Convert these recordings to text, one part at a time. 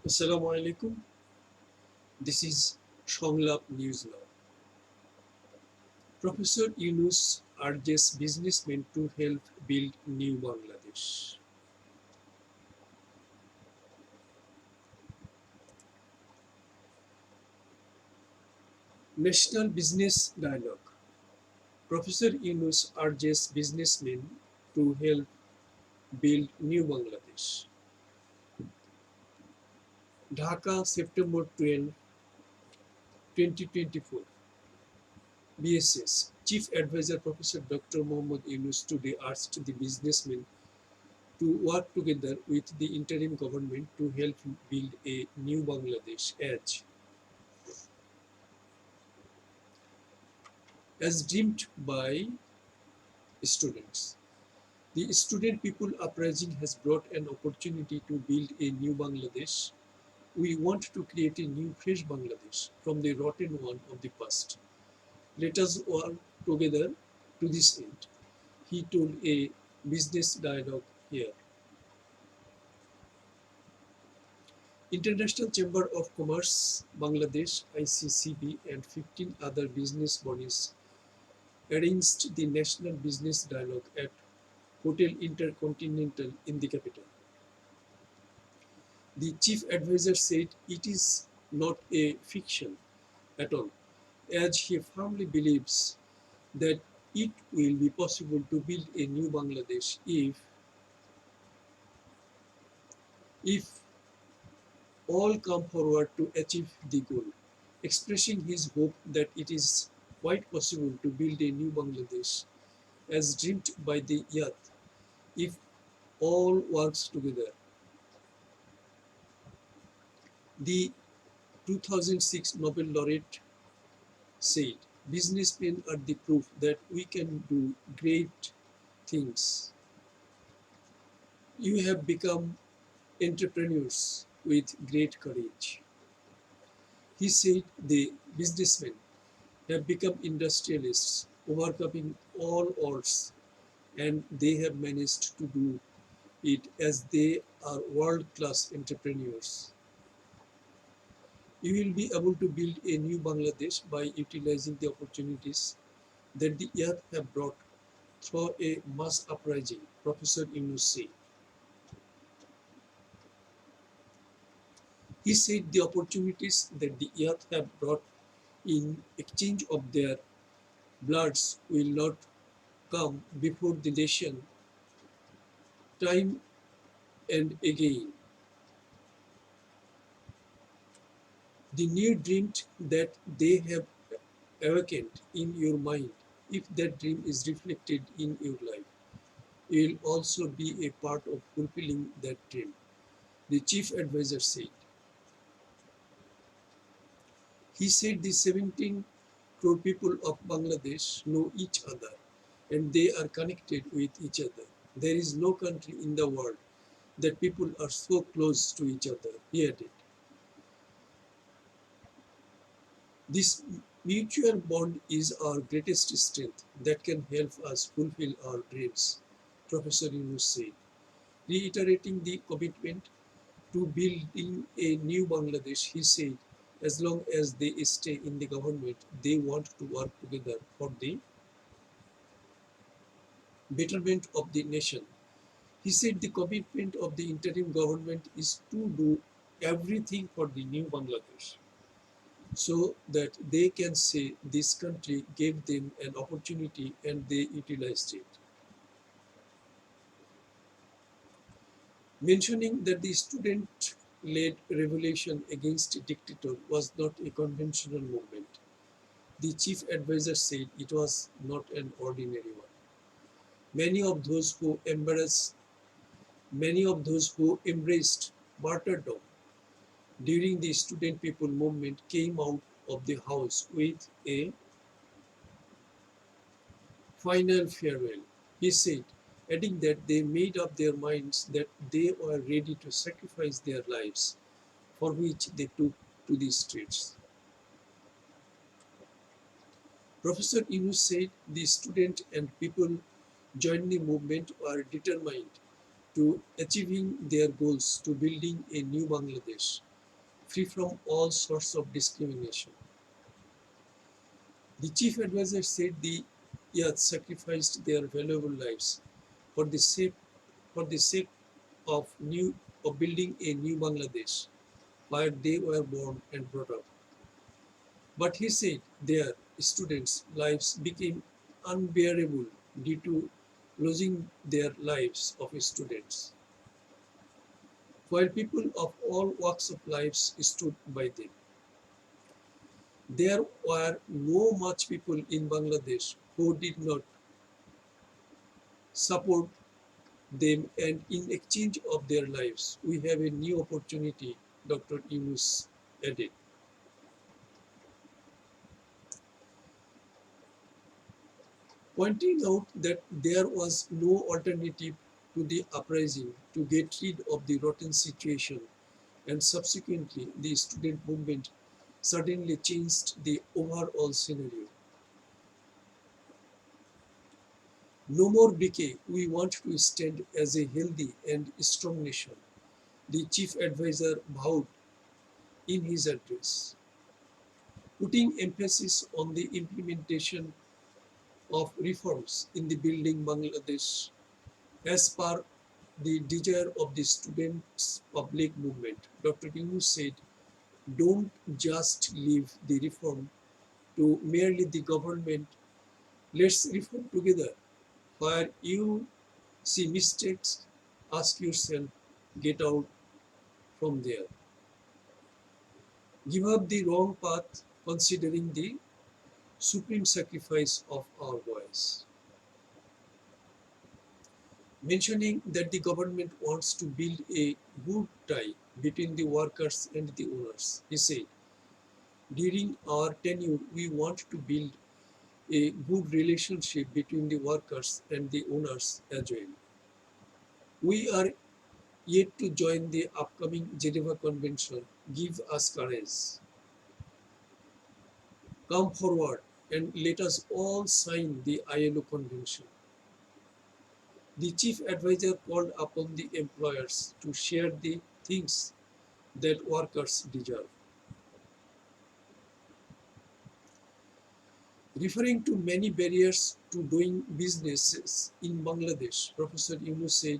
Assalamu alaikum. This is Shonglap News Now. Professor Yunus urges businessmen to help build new Bangladesh. National Business Dialog. Professor Yunus urges businessmen to help build new Bangladesh. Dhaka, September 12, 2024. BSS Chief Advisor Professor Dr. Mohammad Yunus today asked the businessmen to work together with the interim government to help build a new Bangladesh as dreamt by students. The student people uprising has brought an opportunity to build a new Bangladesh. We want to create a new fresh Bangladesh from the rotten one of the past. Let us work together to this end, he told a business dialogue here. International Chamber of Commerce Bangladesh (ICCB) and 15 other business bodies arranged the National Business Dialogue at Hotel Intercontinental in the capital. The chief advisor said it is not a fiction at all, as he firmly believes that it will be possible to build a new Bangladesh if all come forward to achieve the goal, expressing his hope that it is quite possible to build a new Bangladesh as dreamed by the youth if all works together. The 2006 Nobel laureate said, businessmen are the proof that we can do great things. You have become entrepreneurs with great courage. He said the businessmen have become industrialists, overcoming all odds, and they have managed to do it as they are world-class entrepreneurs. You will be able to build a new Bangladesh by utilizing the opportunities that the youth have brought through a mass uprising, Professor Yunus said. He said the opportunities that the youth have brought in exchange of their bloods will not come before the nation time and again. The new dream that they have awakened in your mind, if that dream is reflected in your life, you will also be a part of fulfilling that dream, the chief advisor said. He said the 17 crore people of Bangladesh know each other and they are connected with each other. There is no country in the world that people are so close to each other, he added. This mutual bond is our greatest strength that can help us fulfill our dreams, Professor Yunus said, reiterating the commitment to building a new Bangladesh. He said, as long as they stay in the government, they want to work together for the betterment of the nation. He said the commitment of the interim government is to do everything for the new Bangladesh so that they can say this country gave them an opportunity and they utilized it. Mentioning that the student-led revolution against a dictator was not a conventional movement, the chief advisor said it was not an ordinary one. Many of those who embraced martyrdom during the student people movement came out of the house with a final farewell, he said, adding that they made up their minds that they were ready to sacrifice their lives, for which they took to the streets. Professor Yunus said the student and people joining the movement were determined to achieving their goals to building a new Bangladesh free from all sorts of discrimination. The chief advisor said the youth sacrificed their valuable lives for the sake for the sake of building a new Bangladesh where they were born and brought up. But he said their students' lives became unbearable due to losing their lives of students, while people of all walks of lives stood by them. There were no much people in Bangladesh who did not support them, and in exchange of their lives, we have a new opportunity, Dr. Yunus added. Pointing out that there was no alternative to the uprising to get rid of the rotten situation, and subsequently the student movement suddenly changed the overall scenario. No more decay, we want to stand as a healthy and strong nation, the chief advisor vowed in his address, putting emphasis on the implementation of reforms in the building Bangladesh as per the desire of the students' public movement. Dr. Yunus said, don't just leave the reform to merely the government. Let's reform together. Where you see mistakes, ask yourself, get out from there. Give up the wrong path considering the supreme sacrifice of our boys. Mentioning that the government wants to build a good tie between the workers and the owners. He said, during our tenure, we want to build a good relationship between the workers and the owners as well. We are yet to join the upcoming Geneva Convention. Give us courage. Come forward and let us all sign the ILO Convention. The chief advisor called upon the employers to share the things that workers deserve. Referring to many barriers to doing businesses in Bangladesh, Professor Yunus said,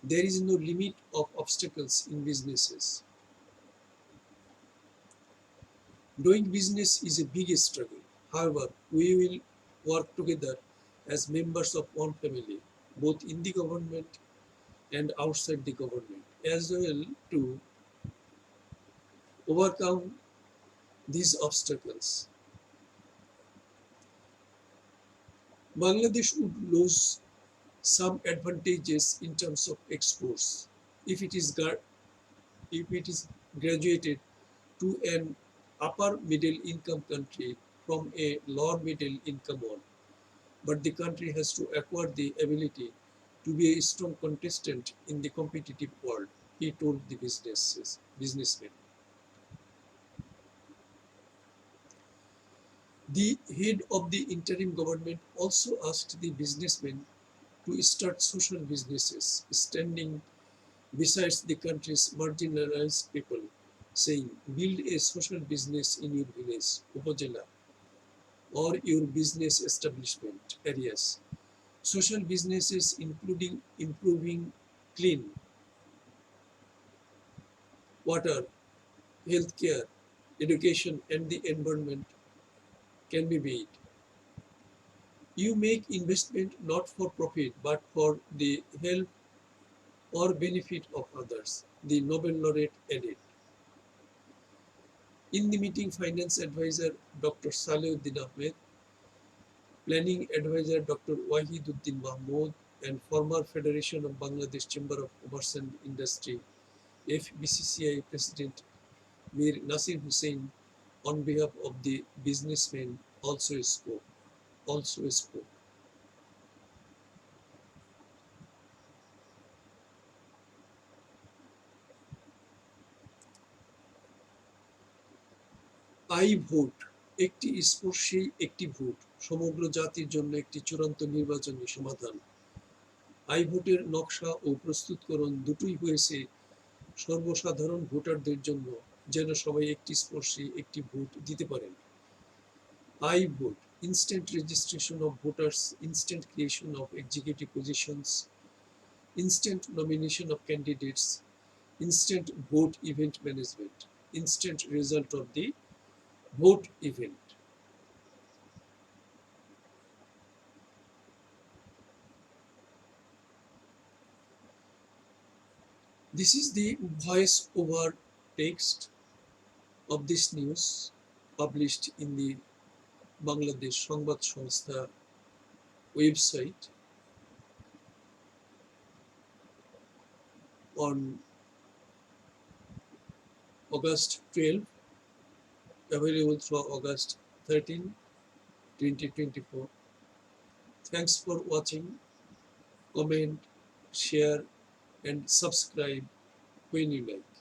there is no limit of obstacles in businesses. Doing business is a big struggle. However, we will work together as members of one family, both in the government and outside the government, as well to overcome these obstacles. Bangladesh would lose some advantages in terms of exports if if it is graduated to an upper middle income country from a lower middle income one. But the country has to acquire the ability to be a strong contestant in the competitive world, he told the businessmen. The head of the interim government also asked the businessmen to start social businesses, standing beside the country's marginalized people, saying, build a social business in your village, upazila, or your business establishment areas. Social businesses including improving clean water, healthcare, education, and the environment can be made. You make investment not for profit but for the help or benefit of others, the Nobel laureate added. In the meeting, finance advisor Dr. Saleuddin Ahmed, planning advisor Dr. Wahiduddin Mahmood, and former Federation of Bangladesh Chamber of Commerce and Industry FBCCI President Mir Nasir Hussain, on behalf of the businessmen, also spoke. I vote, একটি স্পর্শী একটি vote, সমগ্র জাতির জন্য একটি চূড়ান্ত নির্বাচনী সমাধান। I ভোটের নকশা ও প্রস্তুতকরণ দুটোই হয়েছে সর্বসাধারণ ভোটারদের জন্য যেন সবাই একটি স্পর্শে একটি ভোট দিতে পারেন। I vote, instant registration of voters, instant creation of executive positions, instant nomination of candidates, instant vote event management, instant result of the vote event. This is the voice over text of this news published in the Bangladesh Sangbad সংস্থা website on August 12, available through August 13, 2024. Thanks for watching. Comment, share, and subscribe when you like.